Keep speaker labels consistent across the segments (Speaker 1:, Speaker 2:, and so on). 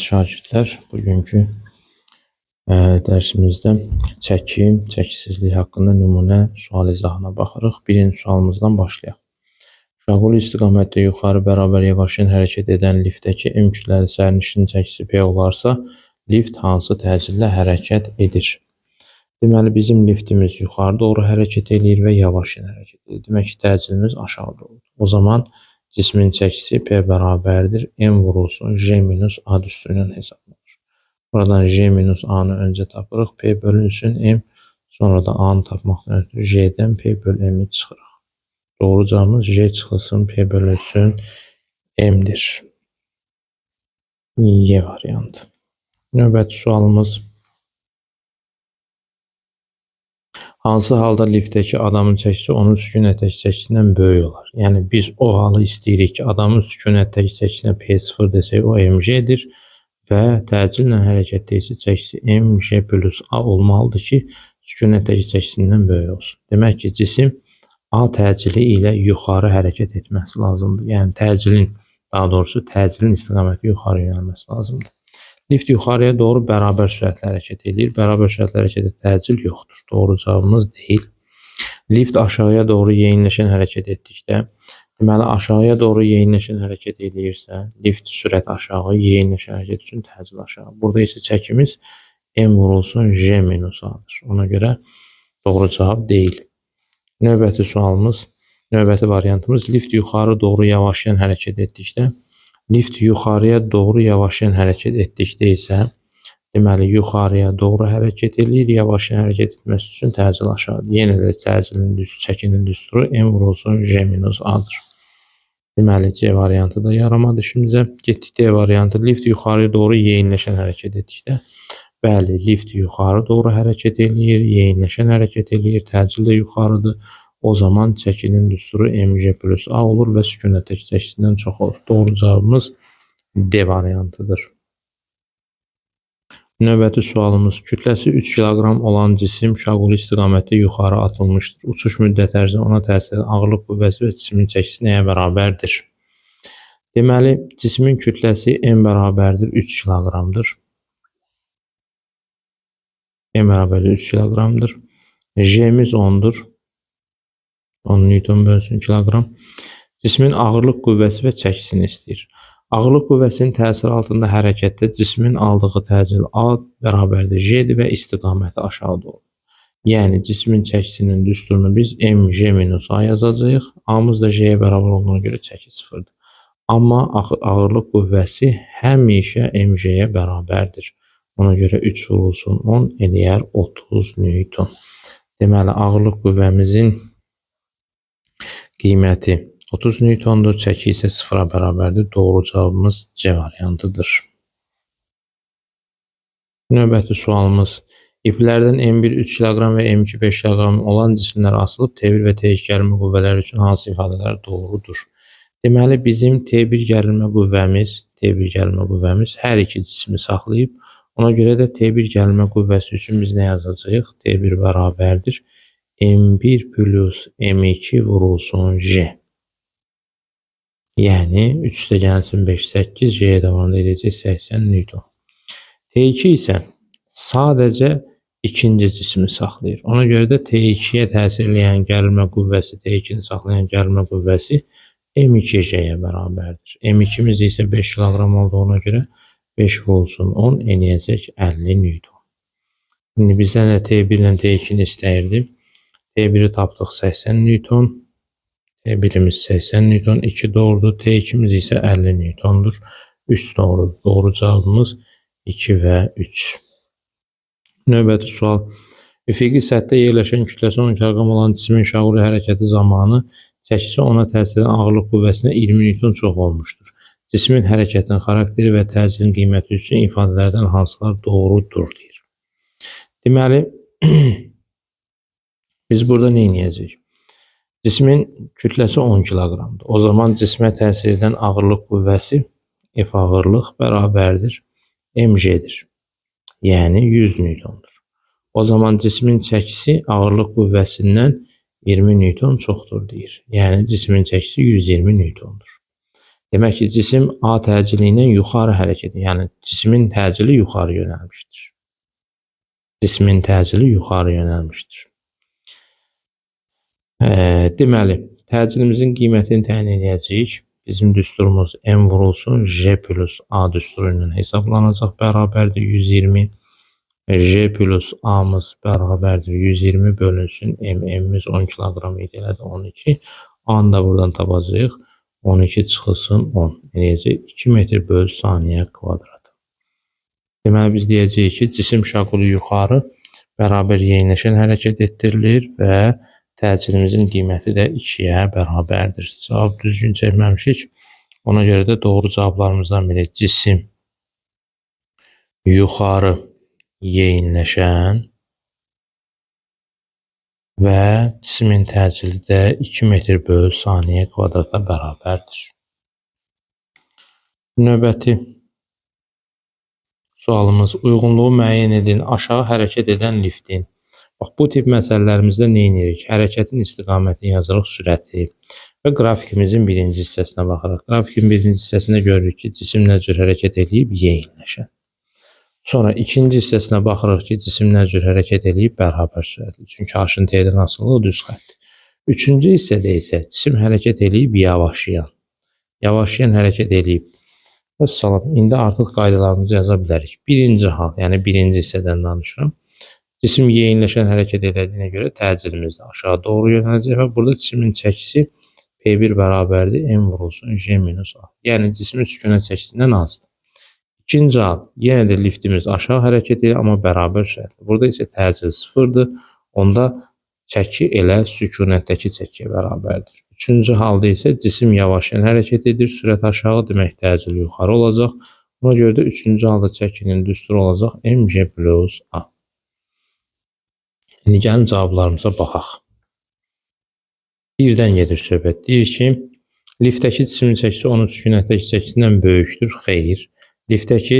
Speaker 1: şagirdlər, bugünkü dərsimizdə çəki, çəkisizlik haqqında nümunə sual izahına baxırıq. Birinci sualımızdan başlayaq. Uşaqlı istiqamətdə yuxarı bərabər yavaşın hərəkət edən liftdəki M kütləli sərnişinin çəkisi P olarsa, lift hansı təcillə hərəkət edir? Deməli, bizim liftimiz yuxarı doğru hərəkət edir və yavaşın hərəkət edir. Demək ki, təcilimiz aşağı doğru. O zaman cismin çəkisi P bərabərdir. M vurulsun J minus A üstündən hesablanır. Buradan J minus A-nı öncə tapırıq. P bölünsün M. Sonra da A-nı tapmaqdan ötürü J-dən P bölü M-i çıxırıq. Doğru cavabımız J çıxılsın P bölünsün M-dir. Y variantı. Növbəti sualımız. Hansı halda liftdəki adamın çəkisi onun sükunətdəki çəkisindən böyük olar? Yəni biz o halı istəyirik ki, adamın sükunətdəki çəkisinə P0 desək, o mJ'dir və təcillə hərəkətdə isə çəkisi mJ plus A olmalıdır ki, sükunətdəki çəkisindən böyük olsun. Demək ki, cisim A təcili ilə yuxarı hərəkət etməsi lazımdır. Yəni təcilin, daha doğrusu təcilin istiqaməti yuxarı yönəlməsi lazımdır. Lift yuxarıya doğru bərabər sürətlə hərəkət edir. Bərabər sürətlə hərəkət edir. Təcil yoxdur. Doğru cavabımız deyil. Lift aşağıya doğru yeyinləşən hərəkət etdikdə, deməli aşağıya doğru yeyinləşən hərəkət edirsə, lift sürət aşağı, yeyinləşən hərəkət üçün təcil aşağı. Burada isə çəkimiz M vurulsun J minus A-dır. Ona görə doğru cavab deyil. Növbəti sualımız, növbəti variantımız lift yuxarı doğru yavaşlayan hərəkət etdikdə, lift yuxarıya doğru yavaşlayan hərəkət etdikdə isə, deməli yuxarıya doğru hərəkət edir, yavaşlayan hərəkət etməsi üçün təcil aşağıdır. Yenə də təcilin çəkinin düsturu M vurulsun J minus A-dır. Deməli C variantı da yaramadı işimizə. Getdik D variantı. Lift yuxarıya doğru yeyinləşən hərəkət etdikdə, bəli, lift yuxarı doğru hərəkət edir, yeyinləşən hərəkət edir, təcil də yuxarıdır. O zaman çəkinin düsturu mJ plus A olur və sükunətdəki çəkisindən çox olur. Doğru cavabımız D variantıdır. Növbəti sualımız. Kütləsi 3 kiloqram olan cisim şaquli istiqamətdə yuxarı atılmışdır. Uçuş müddəti ərzində ona təsir edən ağırlıq qüvvəsi və cismin çəkisi nəyə bərabərdir? Deməli, cismin kütləsi M bərabərdir 3 kiloqramdır. M bərabərdir 3 kiloqramdır. J'miz 10'dur. 10 Newton bölünsün kiloqram. Cismin ağırlıq qüvvəsi və çəkisini istəyir. Ağırlıq qüvvəsinin təsiri altında hərəkətdə cismin aldığı təcil A bərabərdir J'dir və istiqaməti aşağı doğru. Yəni cismin çəkisinin düsturunu biz mJ minus A yazacağıq. A'mız da J'yə bərabər olduğuna görə çəki sıfırdır. Amma ağırlıq qüvvəsi həmişə mJ'yə bərabərdir. Ona görə 3 vurulsun 10 eləyər 30 Newton. Deməli ağırlıq qüvvəmizin qiyməti 30 Newtondur, çəki isə 0-a bərabərdir. Doğru cavabımız C variantıdır. Növbəti sualımız. İplərdən M1 3 kiloqram və M2 5 kiloqram olan cisimlər asılıb T1 və T2 gərilmə qüvvələri üçün hansı ifadələr doğrudur? Deməli bizim T1 gərilmə qüvvəmiz hər iki cismi saxlayıb. Ona görə də T1 gərilmə qüvvəsi üçün biz nə yazacağıq? T1 bərabərdir M1 plus M2 vurulsun J. Yəni 3 üstə gəlsin 5, 8, J'yə davamlı edəcək 80 Newton. T2 isə sadəcə ikinci cismi saxlayır. Ona görə də T2-yə təsir edən gərilmə qüvvəsi, T2-ni saxlayan gərilmə qüvvəsi M2J'yə bərabərdir. M2-miz isə 5 kiloqram olduğuna görə 5 vurulsun 10 eləyəcək 50 Newton. İndi bizdən də T1 ilə T2-ni istəyirdim. T1'i tapdıq 80 Newton. T1'imiz 80 Newton. 2 doğrudur. T2'miz isə 50 Newtondur. 3 doğrudur. Doğru cavabımız 2 və 3. Növbəti sual. Üfüqi səthdə yerləşən kütləsi 10 kiloqram olan cismin şaquli hərəkəti zamanı çəkisi ona təsir edən ağırlıq qüvvəsinə 20 Newton çox olmuşdur. Cismin hərəkətinin xarakteri və təcilin qiyməti üçün ifadələrdən hansılar doğrudur deyir. Deməli, biz burada nə edəcəyik? Cismin kütləsi 10 kiloqramdır. O zaman cismə təsir edən ağırlıq qüvvəsi F ağırlıq bərabərdir mJ'dir. Yəni 100 Newtondur. O zaman cismin çəkisi ağırlıq qüvvəsindən 20 Newton çoxdur deyir. Yəni cismin çəkisi 120 Newtondur. Demək ki, cisim A təcili ilə yuxarı hərəkət edir. Yəni cismin təcili yuxarı yönəlmişdir. Cismin təcili yuxarı yönəlmişdir. Deməli, təcillimizin qiymətini təyin edəcəyik. Bizim düsturumuz M vurulsun J plus A düsturu ilə hesablanacaq, bərabərdir 120. J plus A'mız bərabərdir 120 bölünsün M'imiz 10 kiloqram idi, elədir 12. A'nı da buradan tapacağıq. 12 çıxılsın 10. Eləyəcək 2 metr bölü saniyə kvadrat. Deməli, biz deyəcəyik ki, cisim şaquli yuxarı bərabər yeniləşən hərəkət etdirilir və təcillimizin qiyməti də 2-yə bərabərdir. Cavab düzgün çəkməmişik. Ona görə də doğru cavablarımızdan biri cisim yuxarı yeniləşən və cismin təcili də 2 metr bölü saniyə kvadrata bərabərdir. Növbəti sualımız uyğunluğu müəyyən edin. Aşağı hərəkət edən liftin. Bax, bu tip məsələlərimizdə nə edirik? Hərəkətin istiqamətini yazırıq, sürəti və qrafikimizin birinci hissəsinə baxırıq. Grafikin birinci hissəsində görürük ki, cisim nə cür hərəkət edib, yeniləşən. Sonra ikinci hissəsinə baxırıq ki, cisim nə cür hərəkət edib, bərabər sürətli. Çünki H-ın T'dən asılı düz xətt. Üçüncü hissədə isə cisim hərəkət edib, yavaşlayan. Yavaşlayan hərəkət edib. Vəssalam, indi artıq qaydalarımızı yaza bilərik. Birinci hal, yəni birinci hissədən danışıram. Cisim yeniləşən hərəkət edildiyinə görə təcilimiz də aşağı doğru yönələcək və burada cismin çəkisi P1 bərabərdir M vurulsun J minus A. Yəni cismin sükunət çəkisindən azdır. İkinci hal, yenə də liftimiz aşağı hərəkət edir, amma bərabər sürətli. Burada isə təcil sıfırdır. Onda çəki elə sükunətdəki çəkiyə bərabərdir. Üçüncü halda isə cisim yavaşlayan hərəkət edir, sürət aşağı, demək təcil yuxarı olacaq. Ona görə də üçüncü halda çəkinin düsturu olacaq MJ plus A. İndi gəlin cavablarımıza baxaq. Birdən gedir söhbət. Deyir ki, liftdəki cismin çəkisi onun sükunətdəki çəkisindən böyükdür. Xeyr. Liftdəki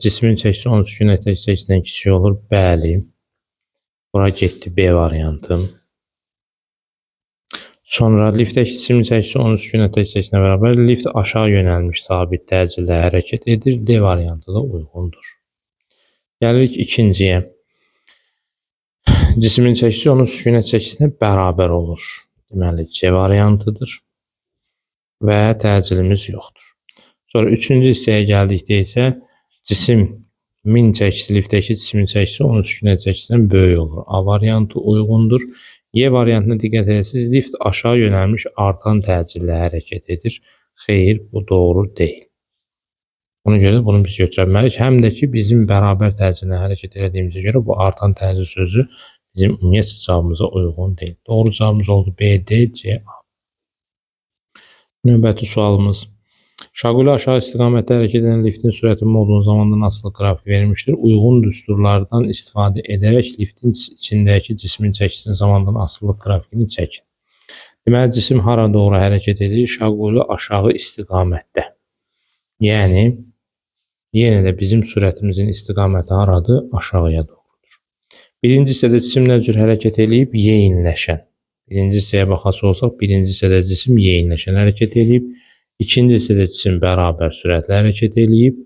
Speaker 1: cismin çəkisi onun sükunətdəki çəkisindən kiçik olur. Bəli. Bura getdi B variantı. Sonra liftdəki cismin çəkisi onun sükunətdəki çəkisinə bərabər. Lift aşağı yönəlmiş sabit təcillə hərəkət edir. D variantı da uyğundur. Gəlirik ikinciyə. Cismin çəkisi onun sükunət çəkisinə bərabər olur. Deməli, C variantıdır və təcilimiz yoxdur. Sonra üçüncü hissəyə gəldikdə isə cismin çəkisi, liftdəki cismin çəkisi onun sükunət çəkisindən böyük olur. A variantı uyğundur. Y variantına diqqət etsiniz, lift aşağı yönəlmiş artan təcillə hərəkət edir. Xeyr, bu doğru deyil. Ona görə bunu biz götürməliyik. Həm də ki, bizim bərabər təcillə hərəkət etdiyimizə görə bu artan təcil sözü bizim ümumiyyətlə cavabımıza uyğun deyil. Doğru cavabımız oldu B, D, C, A. Növbəti sualımız. Şaquli aşağı istiqamətdə hərəkət edən liftin sürətinin olduğu zamandan asılı qrafik verilmişdir. Uyğun düsturlardan istifadə edərək liftin içindəki cismin çəkisinin zamandan asılı qrafikini çəkin. Deməli, cisim hara doğru hərəkət edir? Şaquli aşağı istiqamətdə. Yəni, yenə də bizim sürətimizin istiqaməti haradır? Aşağıya doğrudur. Birinci hissədə cisim nə cür hərəkət edib? Yeniləşən. Birinci hissəyə baxası olsaq, birinci hissədə cisim yeniləşən hərəkət edib. İkinci hissədə cisim bərabər sürətlə hərəkət edib.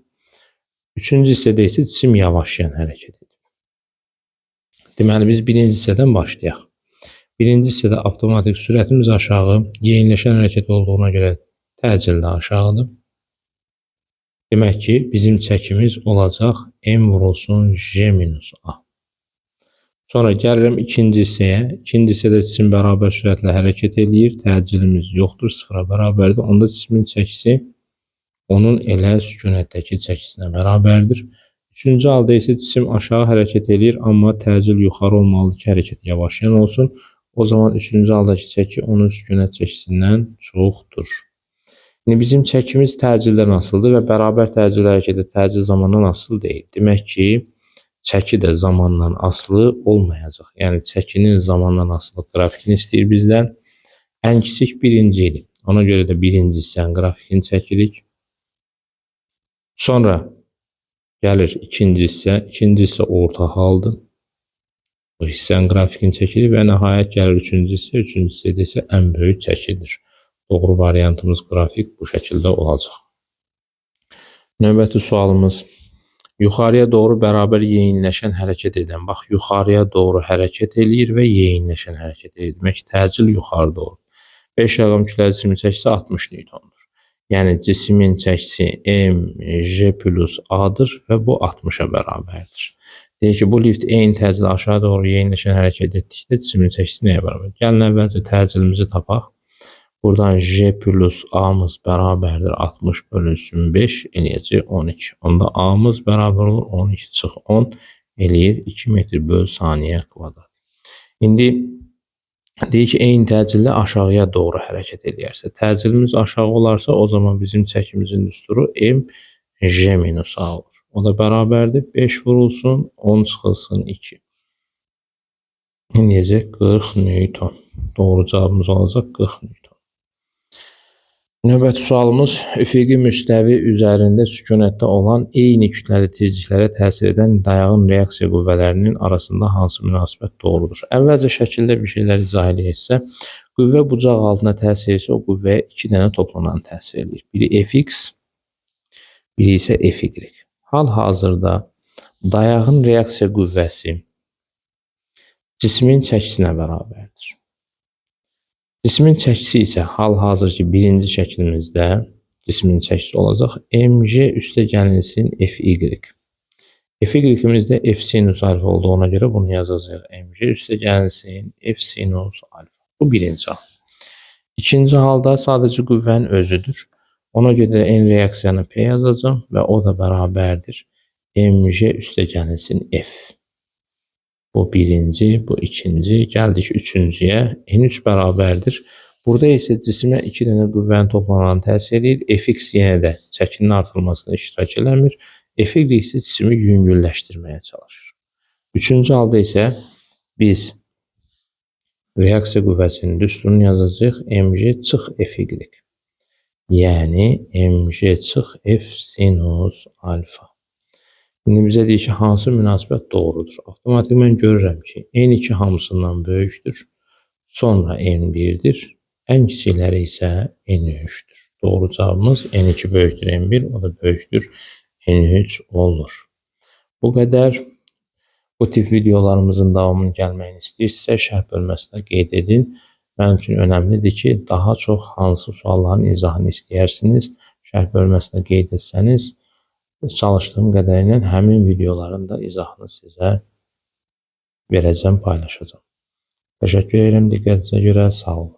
Speaker 1: Üçüncü hissədə isə cisim yavaşlayan hərəkət edib. Deməli, biz birinci hissədən başlayaq. Birinci hissədə avtomatik sürətimiz aşağı, yeniləşən hərəkət olduğuna görə təcil də aşağıdır. Demək ki, bizim çəkimiz olacaq M vurulsun J minus A. Sonra gəlirəm ikinci hissəyə. İkinci hissədə cisim bərabər sürətlə hərəkət edir. Təcilimiz yoxdur, sıfıra bərabərdir. Onda cismin çəkisi onun elə sükunətdəki çəkisinə bərabərdir. Üçüncü halda isə cisim aşağı hərəkət edir, amma təcil yuxarı olmalıdır ki, hərəkət yavaşlayan olsun. O zaman üçüncü haldakı çəki onun sükunət çəkisindən çoxdur. Yəni, bizim çəkimiz təcildən asılıdır və bərabər təcil hərəkəti təcil zamandan asılı deyil. Demək ki, çəki də zamandan asılı olmayacaq. Yəni, çəkinin zamandan asılı qrafikini istəyir bizdən. Ən kiçik birinci ili. Ona görə də birinci hissənin qrafikini çəkirik. Sonra gəlir ikinci hissə. İkinci hissə orta haldır. Bu hissənin qrafikini çəkirik və nəhayət gəlir üçüncü hissə. Üçüncü hissədə isə ən böyük çəkidir. Doğru variantımız qrafik bu şəkildə olacaq. Növbəti sualımız. Yuxarıya doğru bərabər yeyinləşən hərəkət edən. Bax, yuxarıya doğru hərəkət eləyir və yeyinləşən hərəkət eləyir. Demək ki, təcil yuxarı doğru. 5 kq kütləli cismin çəkisi 60 Newtondur. Yəni cismin çəkisi mg plus a-dır və bu 60-a bərabərdir. Deyir ki, bu lift eyni təcillə aşağı doğru yeyinləşən hərəkət etdikdə cismin çəkisi nəyə bərabər? Gəlin əvvəlcə təcilimizi tapaq. Buradan J plus A'mız bərabərdir 60 bölünsün 5 eləyəcək 12. Onda A'mız bərabər olur 12 çıx 10 eləyir 2 metr böl saniyə kvadrat. İndi deyir ki, eyni təcillə aşağıya doğru hərəkət edərsə, təcilimiz aşağı olarsa o zaman bizim çəkimizin düsturu M J minus A olur. O da bərabərdir 5 vurulsun 10 çıxılsın 2. Eləyəcək 40 Newton. Doğru cavabımız olacaq 40 Newton. Növbəti sualımız, üfüqi müstəvi üzərində sükunətdə olan eyni kütləli tezliklərə təsir edən dayağın reaksiya qüvvələrinin arasında hansı münasibət doğrudur? Əvvəlcə şəkildə bir şeylər izah edilsə, qüvvə bucaq altına təsir etsə, o qüvvəyə 2 dənə toplanan təsir edir. Biri Fx, biri isə Fy. Hal-hazırda dayağın reaksiya qüvvəsi cismin çəkisinə bərabərdir. Cismin çəkisi isə hal-hazırki birinci şəklimizdə cismin çəkisi olacaq mg üstə gəlinsin Fy. Fy-imizdə F sinus alfa olduğuna görə bunu yazacağıq. Mg üstə gəlinsin F sinus alfa. Bu birinci hal. İkinci halda sadəcə qüvvənin özüdür. Ona görə n reaksiyanı P yazacağım və o da bərabərdir mg üstə gəlinsin F. Bu birinci, bu ikinci, gəldik üçüncüyə. N3 bərabərdir. Burada isə cisimə 2 dənə qüvvənin toplananı təsir edir. Fx yenə də çəkinin artırılmasına iştirak eləmir. Fy isə cisimi yüngülləşdirməyə çalışır. Üçüncü halda isə biz reaksiya qüvvəsinin düsturunu yazacağıq. Mg çıx Fy. Yəni mg çıx F sinus alfa. İndi bizə deyir ki, hansı münasibət doğrudur? Avtomatik mən görürəm ki, N2 hamısından böyükdür. Sonra N1'dir. Ən kiçikləri isə N3'dür. Doğru cavabımız N2 böyükdür N1, o da böyükdür N3 olur. Bu qədər. Bu tip videolarımızın davamının gəlməyini istəyirsə, şərh bölməsində qeyd edin. Mənim üçün önəmlidir ki, daha çox hansı sualların izahını istəyirsiniz, şərh bölməsində qeyd etsəniz, çalışdığım qədərilə həmin videoların da izahını sizə verəcəm, paylaşacağım. Təşəkkür edirəm diqqətinizə görə, sağ olun.